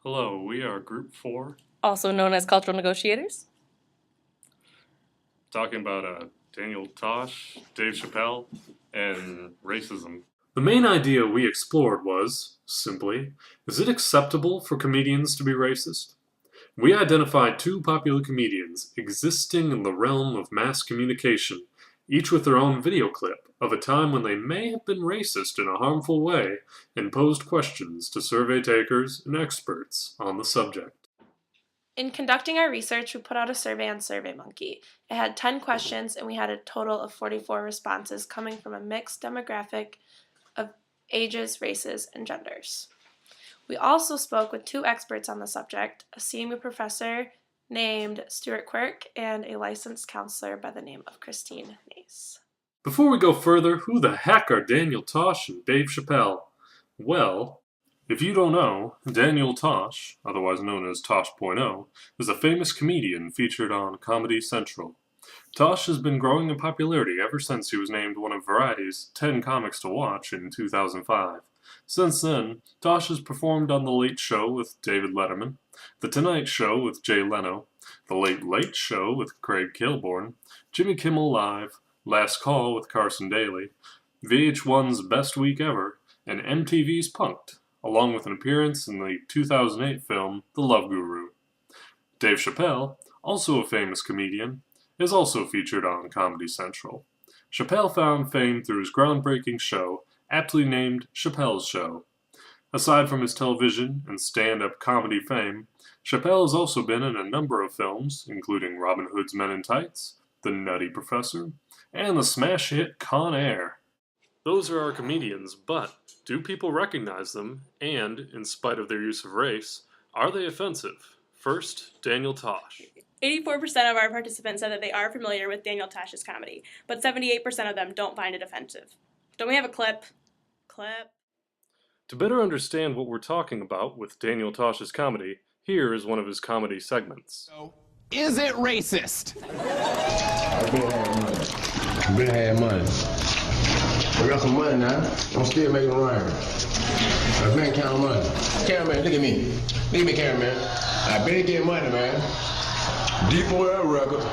Hello, we are Group 4, also known as Cultural Negotiators. talking about Daniel Tosh, Dave Chappelle, and racism. The main idea we explored was, simply, is it acceptable for comedians to be racist? We identified two popular comedians existing in the realm of mass communication, each with their own video clip of a time when they may have been racist in a harmful way, and posed questions to survey takers and experts on the subject. In conducting our research, we put out a survey on SurveyMonkey. It had 10 questions, and we had a total of 44 responses coming from a mixed demographic of ages, races, and genders. We also spoke with two experts on the subject, a CMU professor named Stuart Quirk and a licensed counselor by the name of Christine Nace. Before we go further, who the heck are Daniel Tosh and Dave Chappelle? Well, if you don't know, Daniel Tosh, otherwise known as Tosh.0, is a famous comedian featured on Comedy Central. Tosh has been growing in popularity ever since he was named one of Variety's 10 Comics to Watch in 2005. Since then, Tosh has performed on The Late Show with David Letterman, The Tonight Show with Jay Leno, The Late Late Show with Craig Kilborn, Jimmy Kimmel Live, Last Call with Carson Daly, VH1's Best Week Ever, and MTV's Punk'd, along with an appearance in the 2008 film The Love Guru. Dave Chappelle, also a famous comedian, is also featured on Comedy Central. Chappelle found fame through his groundbreaking show, aptly named Chappelle's Show. Aside from his television and stand-up comedy fame, Chappelle has also been in a number of films, including Robin Hood's Men in Tights, The Nutty Professor, and the smash hit Con Air. Those are our comedians, but do people recognize them, and, in spite of their use of race, are they offensive? First, Daniel Tosh. 84% of our participants said that they are familiar with Daniel Tosh's comedy, but 78% of them don't find it offensive. Don't we have a clip? To better understand what we're talking about with Daniel Tosh's comedy, here is one of his comedy segments. Is it racist? I've been had money. I got some money now. I'm still making rhyme. I've been counting money. Cameraman, look at me. Look at me, cameraman. I've been getting money, man. Deep Oil Record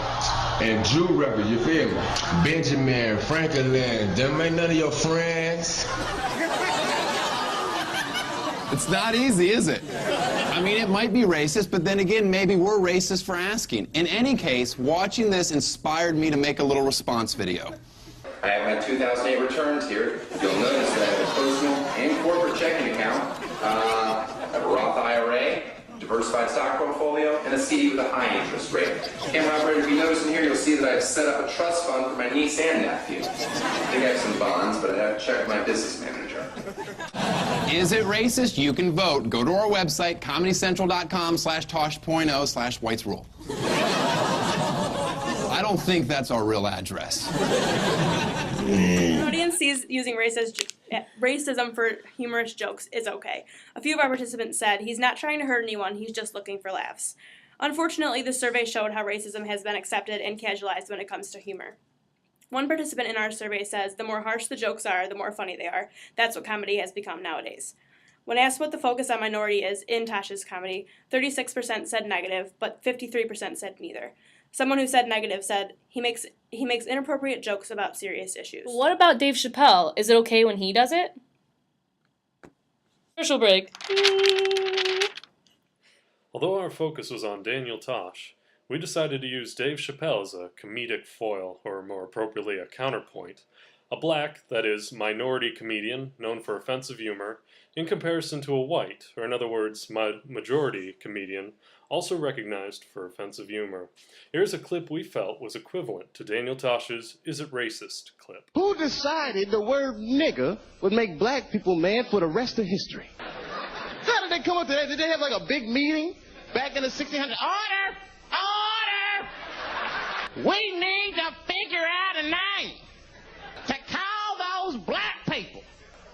and Jew Record, you feel me? Benjamin, Franklin, them ain't none of your friends. It's not easy, is it? I mean, it might be racist, but then again, maybe we're racist for asking. In any case, watching this inspired me to make a little response video. I have my 2008 returns here. You'll notice that I have a personal and corporate checking account, I have a Roth IRA, diversified stock portfolio, and a CD with a high interest rate. Camera operator, if you notice in here, you'll see that I've set up a trust fund for my niece and nephew. I think I have some bonds, but I have to check with my business manager. Is it racist? You can vote. Go to our website, comedycentral.com/tosh.0/White's Rule. I don't think that's our real address. The audience sees using racism for humorous jokes is okay. A few of our participants said he's not trying to hurt anyone, he's just looking for laughs. Unfortunately, the survey showed how racism has been accepted and casualized when it comes to humor. One participant in our survey says the more harsh the jokes are, the more funny they are. That's what comedy has become nowadays. When asked what the focus on minority is in Tosh's comedy, 36% said negative, but 53% said neither. Someone who said negative said he makes inappropriate jokes about serious issues. What about Dave Chappelle? Is it okay when he does it? Commercial break. Although our focus was on Daniel Tosh, we decided to use Dave Chappelle as a comedic foil, or more appropriately a counterpoint, a black, that is, minority comedian known for offensive humor, in comparison to a white, or in other words, majority comedian, also recognized for offensive humor. Here's a clip we felt was equivalent to Daniel Tosh's Is It Racist clip. Who decided the word nigger would make black people mad for the rest of history? How did they come up to that? Did they have like a big meeting back in the 1600s? Order! Order! We need to figure out a name to call those black people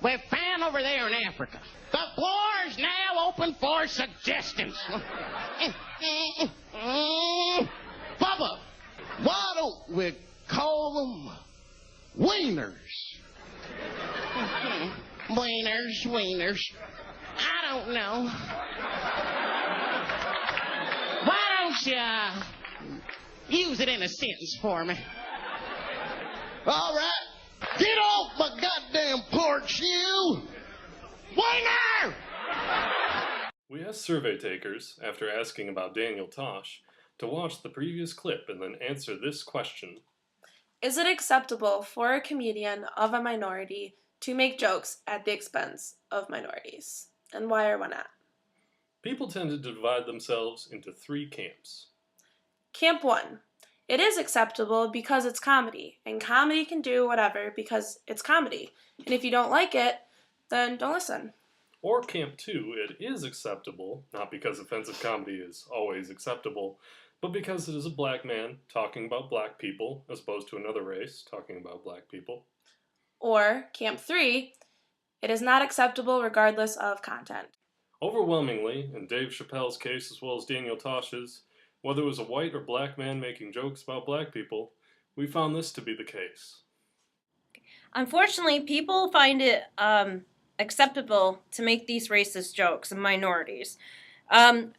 we found over there in Africa. The floor is now open for suggestions. Bubba, why don't we call them wieners? Wieners. I don't know. don't you use it in a sentence for me? All right. Get off my goddamn porch, you! Waiter! We asked survey takers, after asking about Daniel Tosh, to watch the previous clip and then answer this question. Is it acceptable for a comedian of a minority to make jokes at the expense of minorities? And why or why not? People tended to divide themselves into 3 camps. Camp 1. It is acceptable because it's comedy, and comedy can do whatever because it's comedy. And if you don't like it, then don't listen. Or Camp 2, it is acceptable, not because offensive comedy is always acceptable, but because it is a black man talking about black people as opposed to another race talking about black people. Or Camp 3, it is not acceptable regardless of content. Overwhelmingly, in Dave Chappelle's case as well as Daniel Tosh's, whether it was a white or black man making jokes about black people, we found this to be the case. Unfortunately, people find it acceptable to make these racist jokes of minorities. I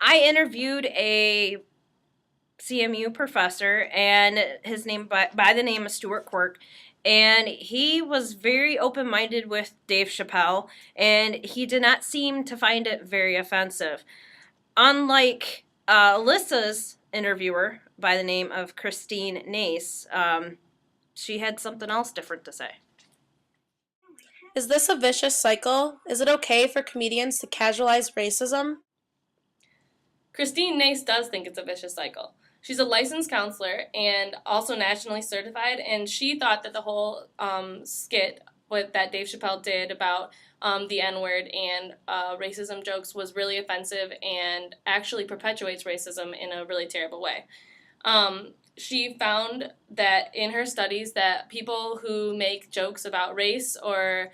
interviewed a CMU professor, and his name by the name of Stuart Quirk, and he was very open-minded with Dave Chappelle, and he did not seem to find it very offensive. Unlike Alyssa's interviewer by the name of Christine Nace, she had something else different to say. Is this a vicious cycle? Is it okay for comedians to casualize racism? Christine Nace does think it's a vicious cycle. She's a licensed counselor and also nationally certified, and she thought that the whole skit that Dave Chappelle did about the N-word and racism jokes was really offensive and actually perpetuates racism in a really terrible way. She found that in her studies that people who make jokes about race or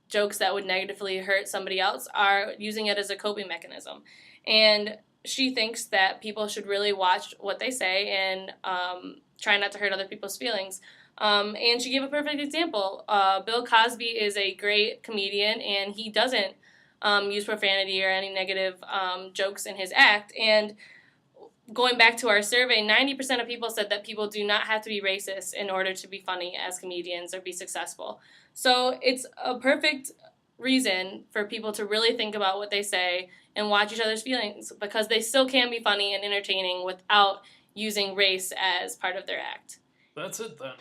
jokes that would negatively hurt somebody else are using it as a coping mechanism. And she thinks that people should really watch what they say and try not to hurt other people's feelings. And she gave a perfect example. Bill Cosby is a great comedian, and he doesn't use profanity or any negative jokes in his act. And going back to our survey, 90% of people said that people do not have to be racist in order to be funny as comedians or be successful. So it's a perfect reason for people to really think about what they say and watch each other's feelings, because they still can be funny and entertaining without using race as part of their act. That's it then.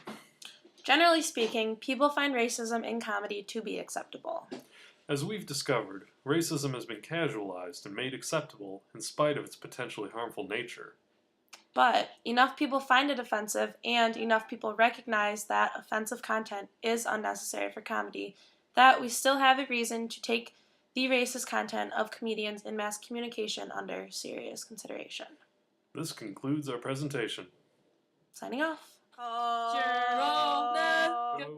Generally speaking, people find racism in comedy to be acceptable. As we've discovered, racism has been casualized and made acceptable in spite of its potentially harmful nature. But enough people find it offensive and enough people recognize that offensive content is unnecessary for comedy that we still have a reason to take the racist content of comedians in mass communication under serious consideration. This concludes our presentation. Signing off. Negotiators!